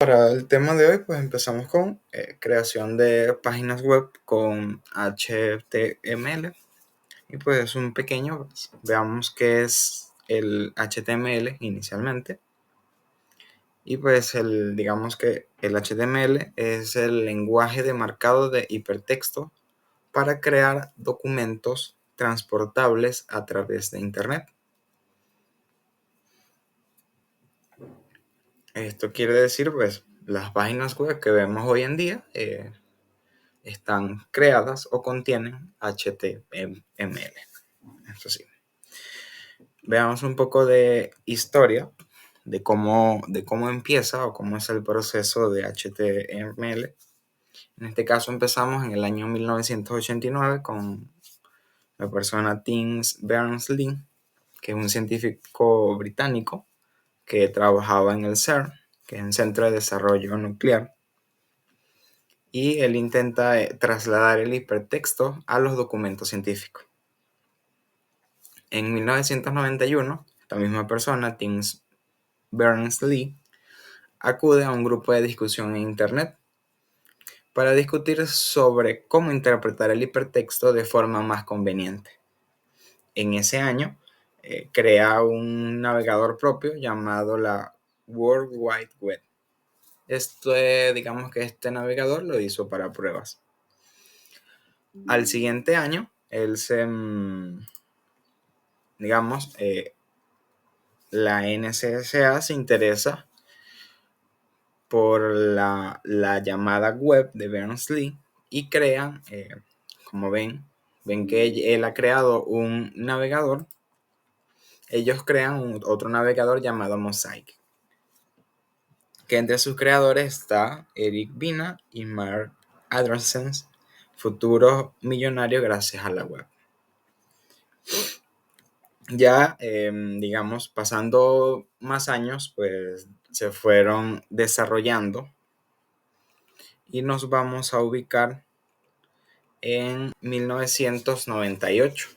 Para el tema de hoy, pues empezamos con creación de páginas web con HTML. Y pues un pequeño, veamos qué es el HTML inicialmente. Y pues digamos que el HTML es el lenguaje de marcado de hipertexto para crear documentos transportables a través de Internet. Esto quiere decir, pues, las páginas web que vemos hoy en día están creadas o contienen HTML. Eso sí. Veamos un poco de historia de cómo empieza o cómo es el proceso de HTML. En este caso empezamos en el año 1989 con la persona Tim Berners-Lee, que es un científico británico que trabajaba en el CERN, que es un centro de desarrollo nuclear, y él intenta trasladar el hipertexto a los documentos científicos. En 1991, esta misma persona, Tim Berners-Lee, acude a un grupo de discusión en Internet para discutir sobre cómo interpretar el hipertexto de forma más conveniente. En ese año, crea un navegador propio llamado la World Wide Web. Digamos que este navegador lo hizo para pruebas. Al siguiente año, él la NSA se interesa por la llamada web de Berners-Lee y crean, como ven que él ha creado un navegador. Ellos crean otro navegador llamado Mosaic, que entre sus creadores está Eric Bina y Mark Andreessen, futuros millonarios gracias a la web. Ya, pasando más años, pues se fueron desarrollando y nos vamos a ubicar en 1998.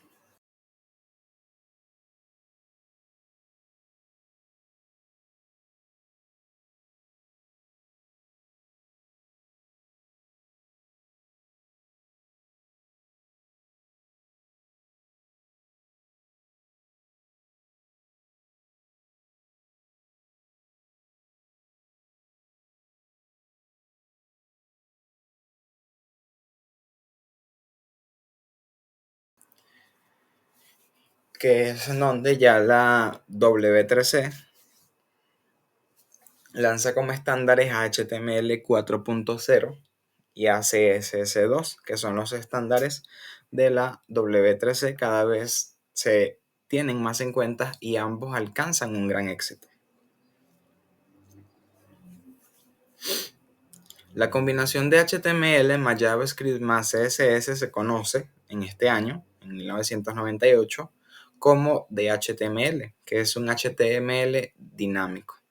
Que es en donde ya la W3C lanza como estándares HTML 4.0 y a CSS2, que son los estándares de la W3C. Cada vez se tienen más en cuenta y ambos alcanzan un gran éxito. La combinación de HTML más JavaScript más CSS se conoce en este año, en 1998, como DHTML, que es un HTML dinámico.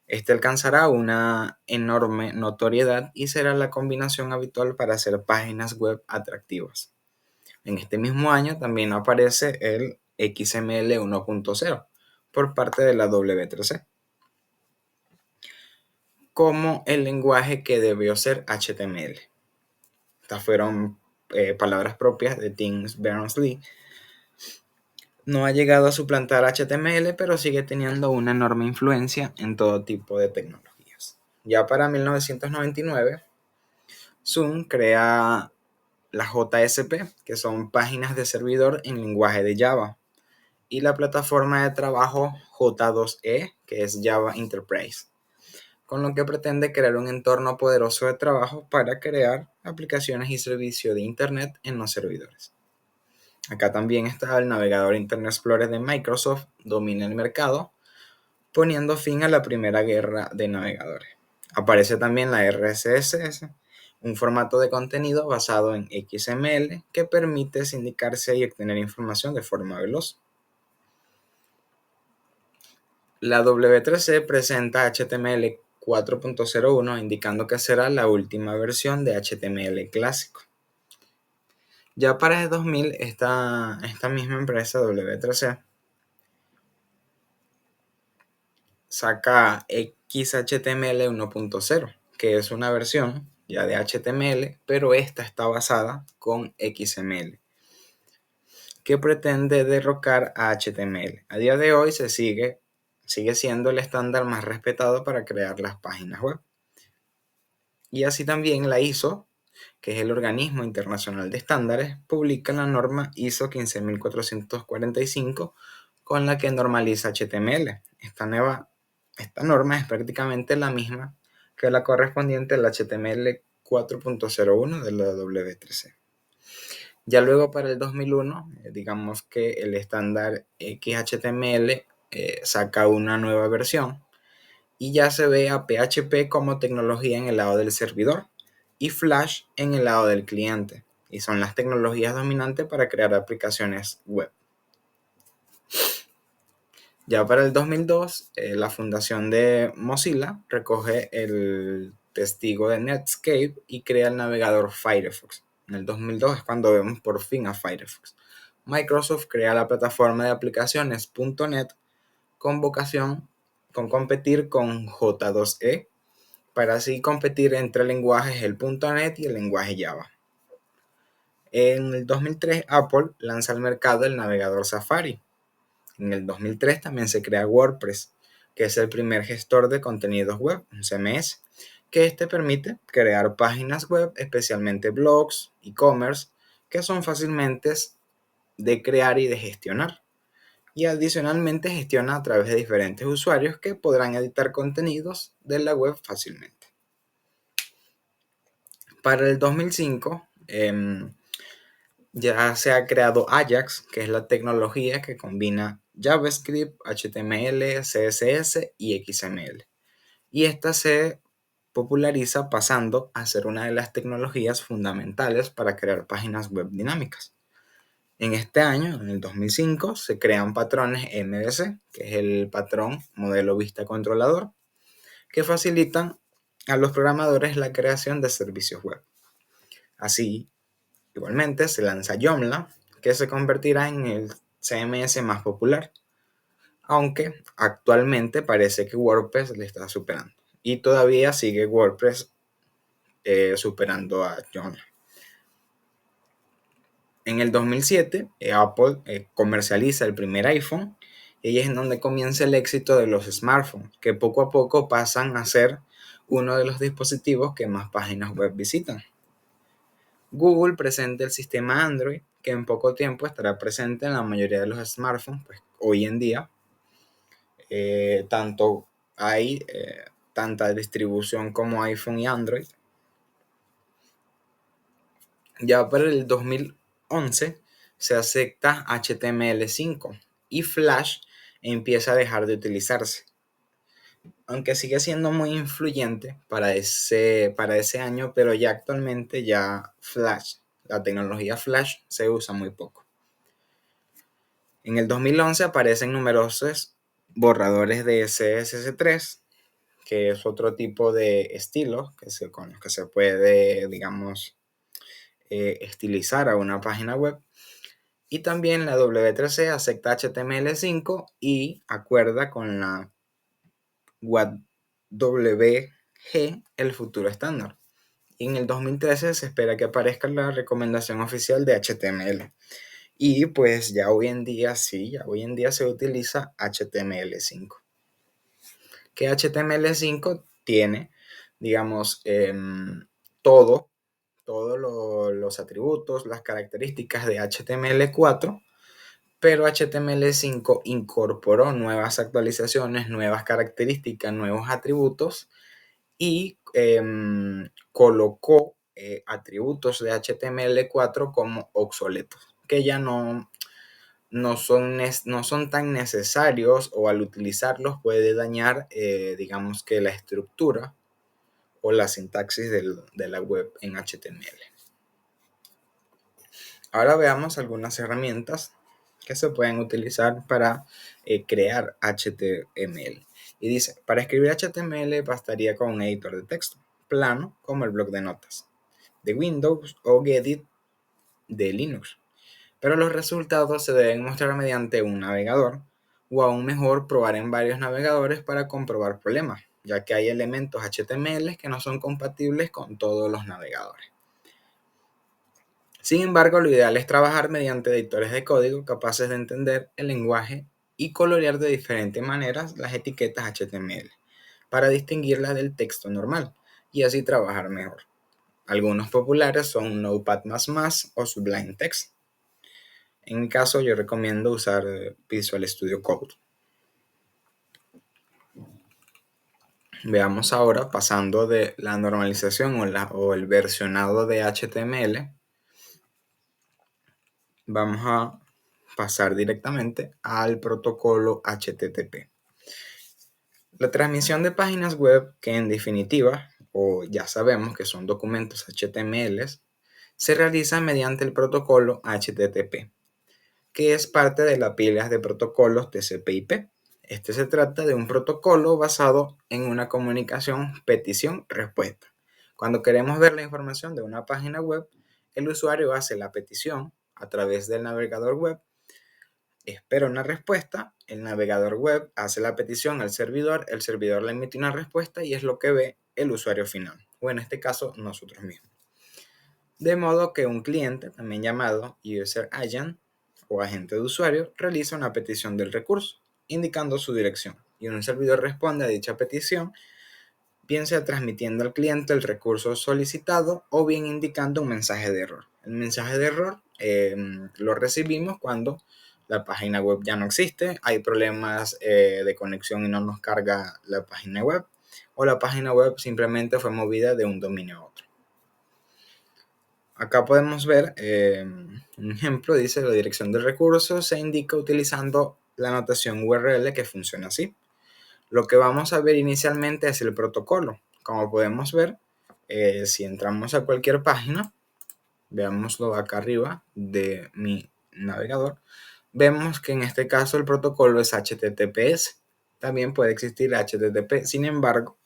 Este alcanzará una enorme notoriedad y será la combinación habitual para hacer páginas web atractivas. En este mismo año también aparece el XML 1.0 por parte de la W3C como el lenguaje que debió ser HTML. Estas fueron palabras propias de Tim Berners-Lee. No ha llegado a suplantar HTML, pero sigue teniendo una enorme influencia en todo tipo de tecnologías. Ya para 1999, Zoom crea la JSP, que son páginas de servidor en lenguaje de Java, y la plataforma de trabajo J2E, que es Java Enterprise, con lo que pretende crear un entorno poderoso de trabajo para crear aplicaciones y servicios de Internet en los servidores. Acá también está el navegador Internet Explorer de Microsoft, domina el mercado, poniendo fin a la primera guerra de navegadores. Aparece también la RSS, un formato de contenido basado en XML que permite sindicarse y obtener información de forma veloz. La W3C presenta HTML 4.01, indicando que será la última versión de HTML clásico. Ya para el 2000, esta misma empresa W3C saca XHTML 1.0, que es una versión ya de HTML, pero esta está basada con XML, que pretende derrocar a HTML. A día de hoy sigue siendo el estándar más respetado para crear las páginas web. Y así también la ISO, que es el Organismo Internacional de Estándares, publica la norma ISO 15445 con la que normaliza HTML. Esta norma es prácticamente la misma que la correspondiente al HTML 4.01 de la W3C. Ya luego para el 2001, digamos que el estándar XHTML saca una nueva versión y ya se ve a PHP como tecnología en el lado del servidor y Flash en el lado del cliente, y son las tecnologías dominantes para crear aplicaciones web. Ya para el 2002, la fundación de Mozilla recoge el testigo de Netscape y crea el navegador Firefox. En el 2002 es cuando vemos por fin a Firefox. Microsoft crea la plataforma de aplicaciones .NET con vocación con competir con J2E, para así competir entre lenguajes el .NET y el lenguaje Java. En el 2003, Apple lanza al mercado el navegador Safari. En el 2003 también se crea WordPress, que es el primer gestor de contenidos web, un CMS, que permite crear páginas web, especialmente blogs, e-commerce, que son fácilmente de crear y de gestionar. Y adicionalmente gestiona a través de diferentes usuarios que podrán editar contenidos de la web fácilmente. Para el 2005 ya se ha creado Ajax, que es la tecnología que combina JavaScript, HTML, CSS y XML. Y esta se populariza pasando a ser una de las tecnologías fundamentales para crear páginas web dinámicas. En este año, en el 2005, se crean patrones MVC, que es el patrón modelo vista controlador, que facilitan a los programadores la creación de servicios web. Así, igualmente se lanza Joomla, que se convertirá en el CMS más popular, aunque actualmente parece que WordPress le está superando. Y todavía sigue WordPress superando a Joomla. En el 2007, Apple comercializa el primer iPhone, y ahí es en donde comienza el éxito de los smartphones, que poco a poco pasan a ser uno de los dispositivos que más páginas web visitan. Google presenta el sistema Android, que en poco tiempo estará presente en la mayoría de los smartphones, pues hoy en día tanto hay tanta distribución como iPhone y Android. Ya para el 2011 se acepta HTML5 y Flash empieza a dejar de utilizarse. Aunque sigue siendo muy influyente para ese año, pero ya actualmente ya Flash, la tecnología Flash se usa muy poco. En el 2011 aparecen numerosos borradores de CSS3, que es otro tipo de estilo con los que se puede, digamos, estilizar a una página web. Y también la W3C acepta HTML5 y acuerda con la WG, el futuro estándar. Y en el 2013 se espera que aparezca la recomendación oficial de HTML. Y pues ya hoy en día se utiliza HTML5. Que HTML5 tiene, digamos, todos los atributos, las características de HTML4, pero HTML5 incorporó nuevas actualizaciones, nuevas características, nuevos atributos y colocó atributos de HTML4 como obsoletos, que ya no son tan necesarios, o al utilizarlos puede dañar, digamos que la estructura o la sintaxis de la web en HTML. Ahora veamos algunas herramientas que se pueden utilizar para crear HTML. Y dice, para escribir HTML bastaría con un editor de texto plano como el bloc de notas de Windows o Gedit de Linux. Pero los resultados se deben mostrar mediante un navegador, o aún mejor probar en varios navegadores para comprobar problemas. ya que hay elementos HTML que no son compatibles con todos los navegadores. Sin embargo, lo ideal es trabajar mediante editores de código capaces de entender el lenguaje y colorear de diferentes maneras las etiquetas HTML para distinguirlas del texto normal y así trabajar mejor. Algunos populares son Notepad++ o Sublime Text. En mi caso, yo recomiendo usar Visual Studio Code. Veamos ahora, pasando de la normalización o el versionado de HTML, vamos a pasar directamente al protocolo HTTP. La transmisión de páginas web, que en definitiva, o ya sabemos que son documentos HTML, se realiza mediante el protocolo HTTP, que es parte de la pila de protocolos TCP/IP. Este se trata de un protocolo basado en una comunicación petición-respuesta. Cuando queremos ver la información de una página web, el usuario hace la petición a través del navegador web, espera una respuesta, el navegador web hace la petición al servidor, el servidor le emite una respuesta y es lo que ve el usuario final, o en este caso nosotros mismos. De modo que un cliente, también llamado User Agent o agente de usuario, realiza una petición del recurso, indicando su dirección, y un servidor responde a dicha petición, bien sea transmitiendo al cliente el recurso solicitado o bien indicando un mensaje de error. El mensaje de error lo recibimos cuando la página web ya no existe, hay problemas de conexión y no nos carga la página web, o la página web simplemente fue movida de un dominio a otro. Acá podemos ver un ejemplo, dice la dirección del recurso se indica utilizando la notación URL que funciona así. Lo que vamos a ver inicialmente es el protocolo. Como podemos ver, si entramos a cualquier página, veámoslo acá arriba de mi navegador, vemos que en este caso el protocolo es HTTPS. También puede existir HTTP, sin embargo,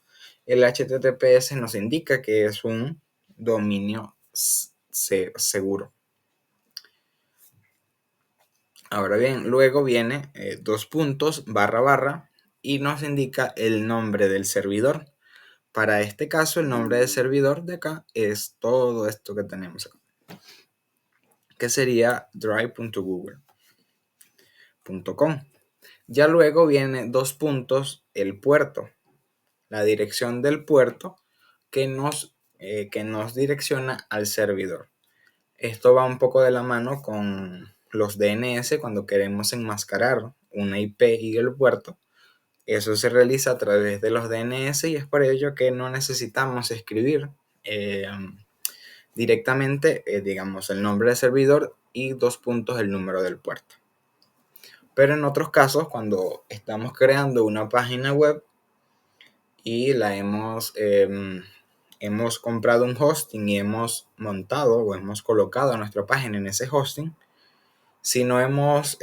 el HTTPS nos indica que es un dominio seguro. Ahora bien, luego viene dos puntos, barra, y nos indica el nombre del servidor. Para este caso, el nombre del servidor de acá es todo esto que tenemos acá, que sería drive.google.com. Ya luego viene dos puntos, el puerto, la dirección del puerto que nos direcciona al servidor. Esto va un poco de la mano con los DNS cuando queremos enmascarar una IP y el puerto. Eso se realiza a través de los DNS y es por ello que no necesitamos escribir directamente, digamos, el nombre del servidor y dos puntos el número del puerto. Pero en otros casos, cuando estamos creando una página web y la hemos comprado un hosting y hemos montado o hemos colocado nuestra página en ese hosting, si no hemos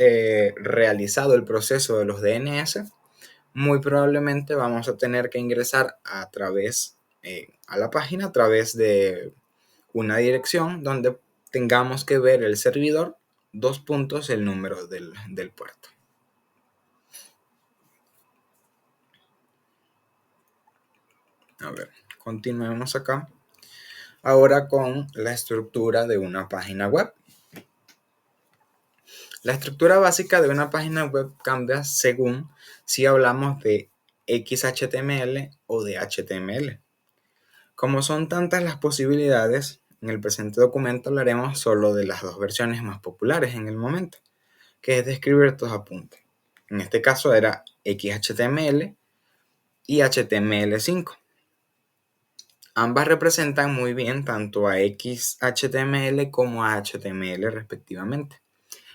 realizado el proceso de los DNS, muy probablemente vamos a tener que ingresar a la página a través de una dirección donde tengamos que ver el servidor, dos puntos, el número del puerto. A ver, continuemos acá. Ahora con la estructura de una página web. La estructura básica de una página web cambia según si hablamos de XHTML o de HTML. Como son tantas las posibilidades, en el presente documento hablaremos solo de las dos versiones más populares en el momento, que es describir estos apuntes. En este caso era XHTML y HTML5. Ambas representan muy bien tanto a XHTML como a HTML respectivamente.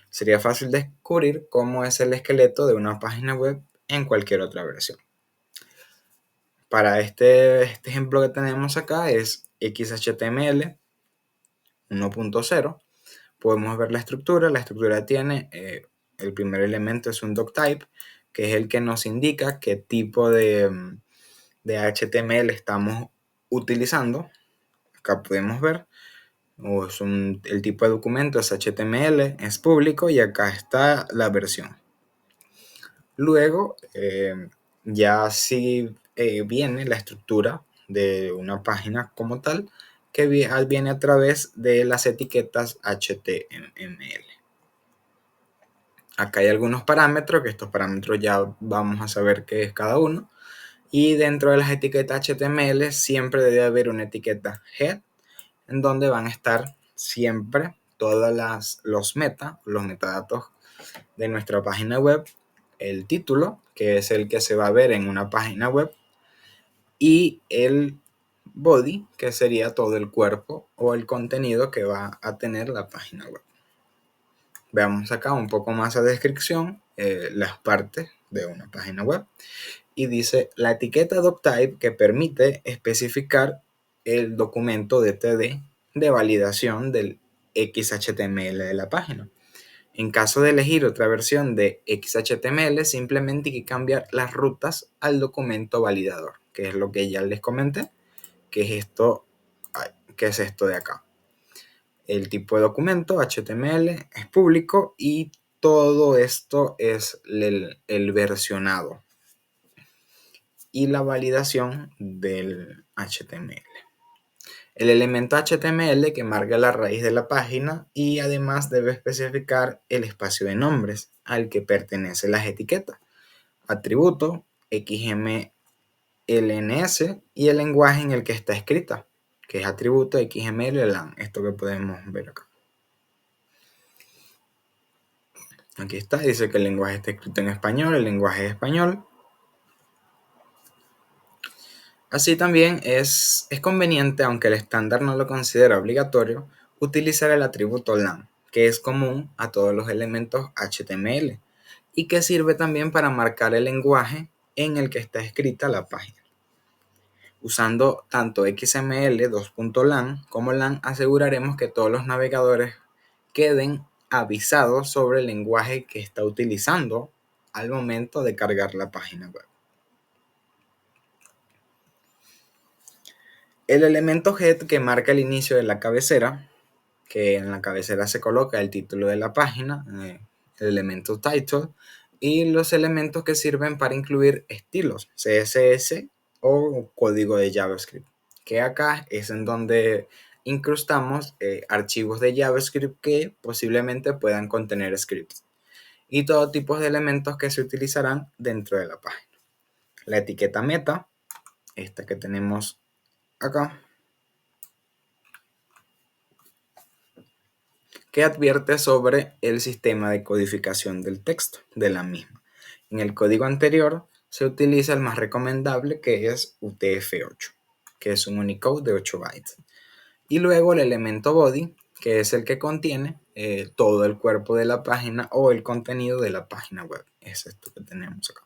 Sería fácil descubrir cómo es el esqueleto de una página web en cualquier otra versión. Para este ejemplo que tenemos acá es XHTML 1.0. Podemos ver la estructura. La estructura tiene, el primer elemento es un doctype, que es el que nos indica qué tipo de HTML estamos utilizando. Acá podemos ver, el tipo de documento es HTML, es público y acá está la versión. Luego, ya si viene la estructura de una página como tal, que viene a través de las etiquetas HTML. Acá hay algunos parámetros, que estos parámetros ya vamos a saber qué es cada uno. Y dentro de las etiquetas HTML siempre debe haber una etiqueta head, en donde van a estar siempre todos los metadatos de nuestra página web, el título, que es el que se va a ver en una página web, y el body, que sería todo el cuerpo o el contenido que va a tener la página web. Veamos acá un poco más a descripción, las partes de una página web. Y dice la etiqueta doctype, que permite especificar el documento DTD de validación del XHTML de la página. En caso de elegir otra versión de XHTML, simplemente hay que cambiar las rutas al documento validador, que es lo que ya les comenté, que es esto, de acá. El tipo de documento HTML es público y todo esto es el versionado y la validación del HTML. El elemento HTML que marca la raíz de la página y además debe especificar el espacio de nombres al que pertenecen las etiquetas, atributo, XMLNS y el lenguaje en el que está escrita, que es atributo XML-LAN, esto que podemos ver acá. Aquí está, dice que el lenguaje está escrito en español, el lenguaje es español. Así también es conveniente, aunque el estándar no lo considera obligatorio, utilizar el atributo LAN, que es común a todos los elementos HTML y que sirve también para marcar el lenguaje en el que está escrita la página. Usando tanto XML 2.LAN como LAN, aseguraremos que todos los navegadores queden avisados sobre el lenguaje que está utilizando al momento de cargar la página web. El elemento head, que marca el inicio de la cabecera, que en la cabecera se coloca el título de la página, el elemento title, y los elementos que sirven para incluir estilos, CSS o código de JavaScript, que acá es en donde incrustamos archivos de JavaScript que posiblemente puedan contener scripts, y todo tipo de elementos que se utilizarán dentro de la página. La etiqueta meta, esta que tenemos acá, que advierte sobre el sistema de codificación del texto de la misma. En el código anterior se utiliza el más recomendable, que es UTF-8, que es un Unicode de 8 bytes. Y luego el elemento body, que es el que contiene todo el cuerpo de la página o el contenido de la página web. Es esto que tenemos acá.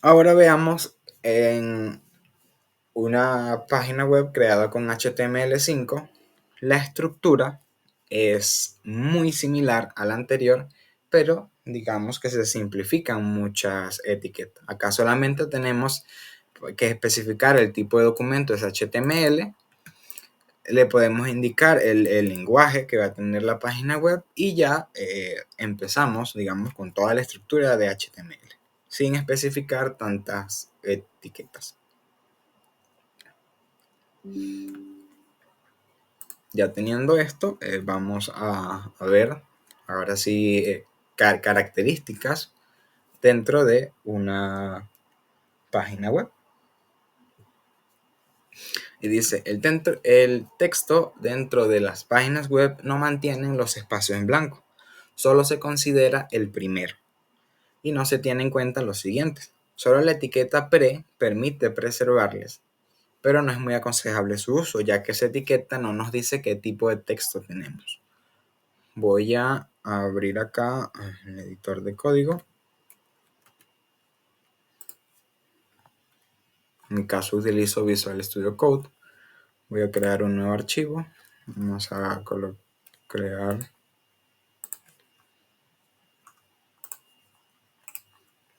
Ahora veamos en una página web creada con HTML5, la estructura es muy similar a la anterior, pero digamos que se simplifican muchas etiquetas. Acá solamente tenemos que especificar el tipo de documento, es HTML, le podemos indicar el lenguaje que va a tener la página web y ya empezamos, digamos, con toda la estructura de HTML, sin especificar tantas etiquetas. Ya teniendo esto, vamos a ver ahora sí características dentro de una página web. Y dice, el texto dentro de las páginas web no mantienen los espacios en blanco, solo se considera el primero y no se tiene en cuenta los siguientes. Solo la etiqueta pre permite preservarles, pero no es muy aconsejable su uso, ya que esa etiqueta no nos dice qué tipo de texto tenemos. Voy a abrir acá el editor de código. En mi caso utilizo Visual Studio Code. Voy a crear un nuevo archivo. Vamos a crear.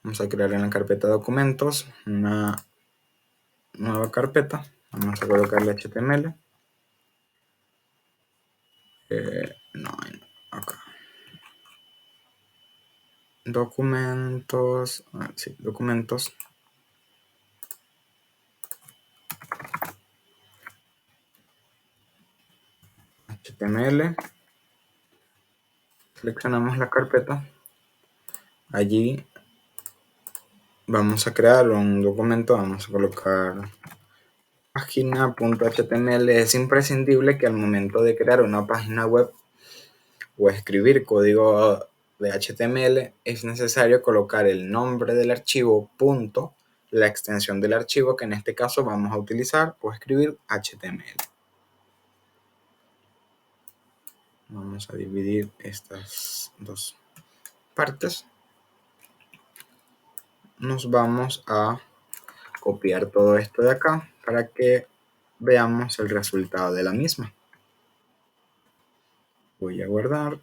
Vamos a crear en la carpeta documentos una nueva carpeta. Vamos a colocarle HTML. No, acá. documentos, documentos HTML, seleccionamos la carpeta, allí vamos a crear un documento, vamos a colocar página.html. Es imprescindible que al momento de crear una página web o escribir código de HTML es necesario colocar el nombre del archivo, punto, la extensión del archivo que en este caso vamos a utilizar o escribir HTML. Vamos a dividir estas dos partes. Nos vamos a copiar todo esto de acá para que veamos el resultado de la misma. Voy a guardar.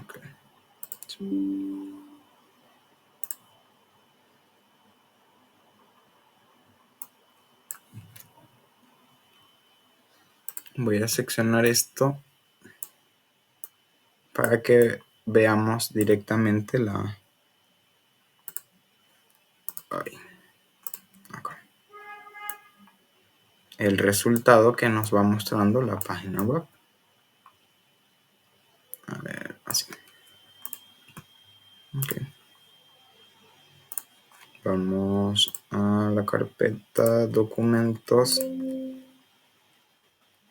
Okay. Voy a seccionar esto para que veamos directamente el resultado que nos va mostrando la página web. A ver, así. Okay. Vamos a la carpeta documentos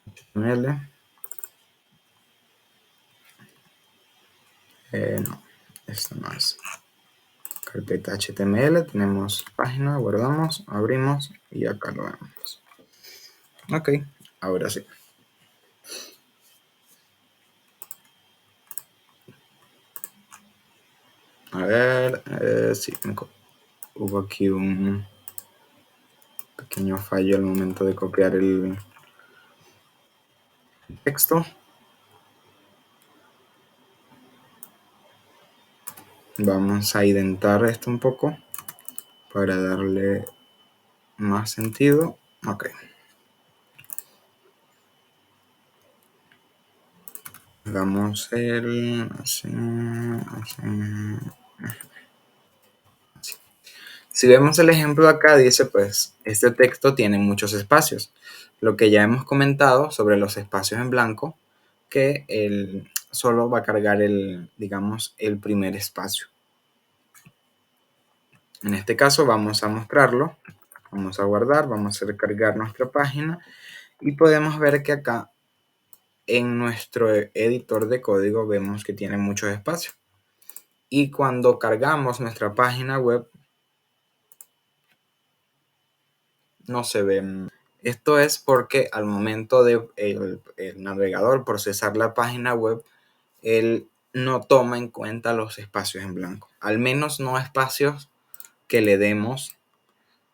HTML. No, esto no es. Carpeta HTML, tenemos página, guardamos, abrimos y acá lo vemos. Ok, ahora sí. A ver, sí, hubo aquí un pequeño fallo al momento de copiar el texto. Vamos a indentar esto un poco para darle más sentido. Ok. Hagamos el así. Si vemos el ejemplo de acá, dice pues este texto tiene muchos espacios. Lo que ya hemos comentado sobre los espacios en blanco, que solo va a cargar digamos, el primer espacio. En este caso vamos a mostrarlo, vamos a guardar, vamos a recargar nuestra página y podemos ver que acá en nuestro editor de código vemos que tiene muchos espacios. Y cuando cargamos nuestra página web no se ven. Esto es porque al momento de el navegador procesar la página web, él no toma en cuenta los espacios en blanco. Al menos no espacios que le demos,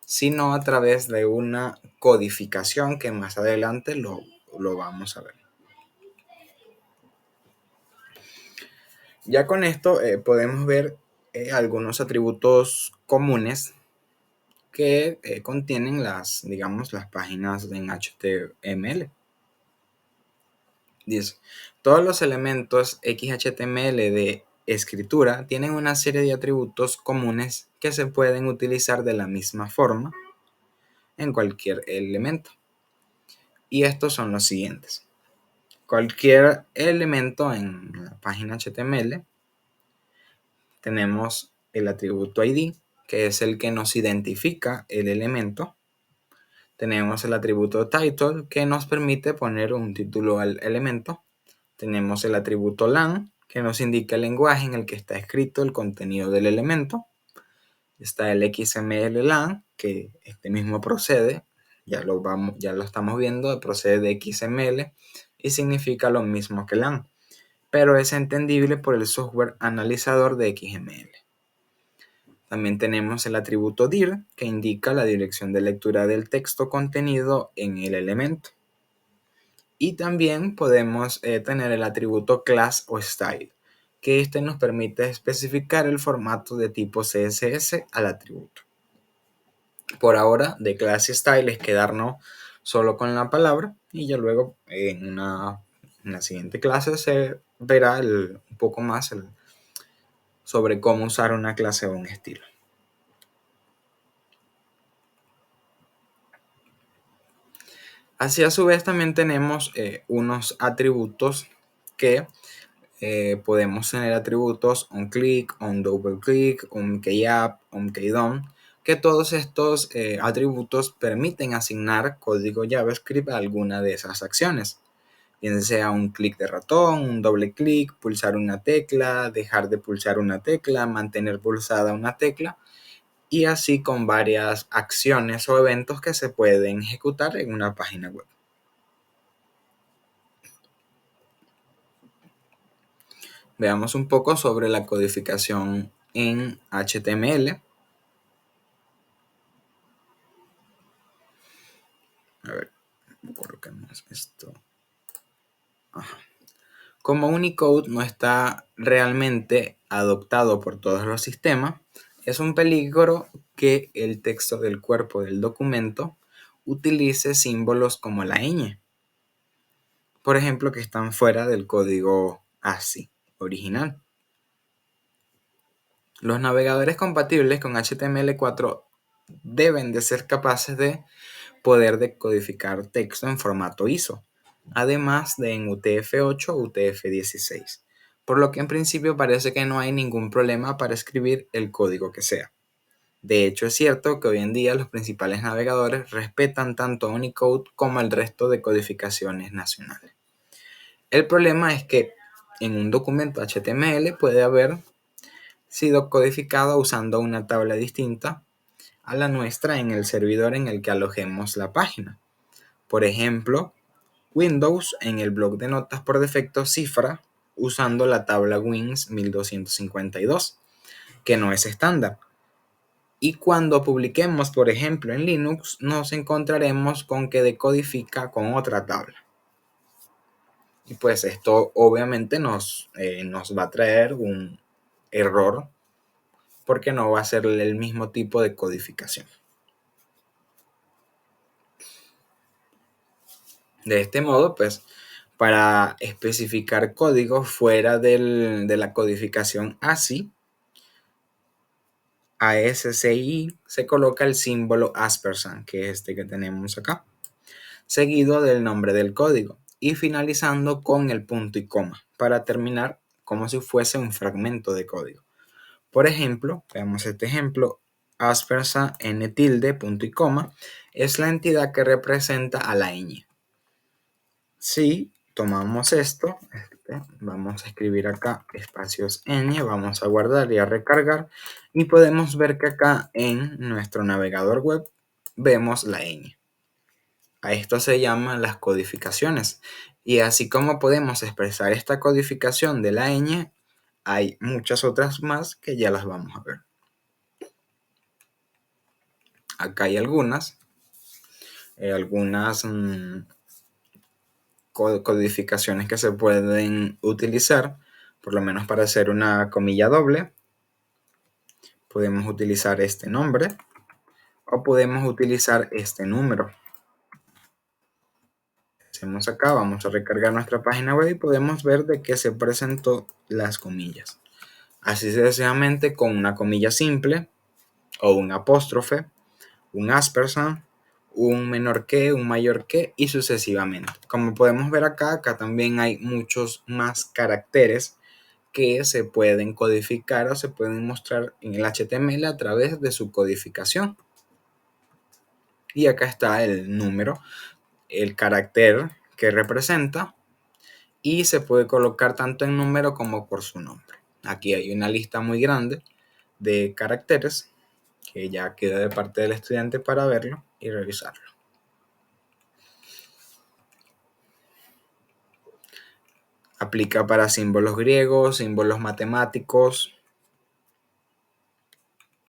sino a través de una codificación que más adelante lo vamos a ver. Ya con esto podemos ver algunos atributos comunes que contienen digamos, las páginas en HTML. Dice, todos los elementos XHTML de escritura tienen una serie de atributos comunes que se pueden utilizar de la misma forma en cualquier elemento. Y estos son los siguientes. Cualquier elemento en la página HTML tenemos el atributo ID, que es el que nos identifica el elemento. Tenemos el atributo title, que nos permite poner un título al elemento. Tenemos el atributo lang, que nos indica el lenguaje en el que está escrito el contenido del elemento. Está el XML lang, que este mismo procede, ya lo estamos viendo, procede de XML y significa lo mismo que lang, pero es entendible por el software analizador de XML. También tenemos el atributo dir, que indica la dirección de lectura del texto contenido en el elemento. Y también podemos tener el atributo class o style, que este nos permite especificar el formato de tipo CSS al atributo. por ahora de clase style es quedarnos solo con la palabra y ya luego en la siguiente clase se verá un poco más sobre cómo usar una clase o un estilo. Así a su vez también tenemos unos atributos que podemos tener atributos onClick, onDoubleClick, onKeyApp, onKeyDone, que todos estos atributos permiten asignar código JavaScript a alguna de esas acciones, bien sea un clic de ratón, un doble clic, pulsar una tecla, dejar de pulsar una tecla, mantener pulsada una tecla, y así con varias acciones o eventos que se pueden ejecutar en una página web. Veamos un poco sobre la codificación en HTML. A ver, coloquemos esto. Ajá. Como Unicode no está realmente adoptado por todos los sistemas, es un peligro que el texto del cuerpo del documento utilice símbolos como la ñ, por ejemplo, que están fuera del código ASCII original. Los navegadores compatibles con HTML4 deben de ser capaces de poder decodificar texto en formato ISO, además de en UTF-8 o UTF-16, por lo que en principio parece que no hay ningún problema para escribir el código que sea. De hecho, es cierto que hoy en día los principales navegadores respetan tanto a Unicode como el resto de codificaciones nacionales. El problema es que en un documento HTML puede haber sido codificado usando una tabla distinta a la nuestra en el servidor en el que alojemos la página. Por ejemplo, Windows en el bloc de notas por defecto cifra usando la tabla Wins 1252, que no es estándar. Y cuando publiquemos, por ejemplo, en Linux, nos encontraremos con que decodifica con otra tabla. Y pues esto obviamente nos va a traer un error porque no va a ser el mismo tipo de codificación. De este modo, pues, para especificar código fuera de la codificación ASCII, se coloca el símbolo #, que es este que tenemos acá, seguido del nombre del código y finalizando con el punto y coma para terminar como si fuese un fragmento de código. Por ejemplo, veamos este ejemplo, #n tilde punto y coma es la entidad que representa a la ñ. Si tomamos esto, vamos a escribir acá espacios ñ, vamos a guardar y a recargar y podemos ver que acá en nuestro navegador web vemos la ñ. A esto se llaman las codificaciones y así como podemos expresar esta codificación de la ñ, hay muchas otras más que ya las vamos a ver. Acá hay algunas codificaciones que se pueden utilizar, por lo menos para hacer una comilla doble. Podemos utilizar este nombre o podemos utilizar este número. Hacemos acá, vamos a recargar nuestra página web y podemos ver de qué se presentó las comillas. Así sucesivamente con una comilla simple o un apóstrofe, un asperson, un menor que, un mayor que y sucesivamente. Como podemos ver acá también hay muchos más caracteres que se pueden codificar o se pueden mostrar en el HTML a través de su codificación. Y acá está el número, el carácter que representa y se puede colocar tanto en número como por su nombre. Aquí hay una lista muy grande de caracteres que ya queda de parte del estudiante para verlo y revisarlo. Aplica para símbolos griegos, símbolos matemáticos,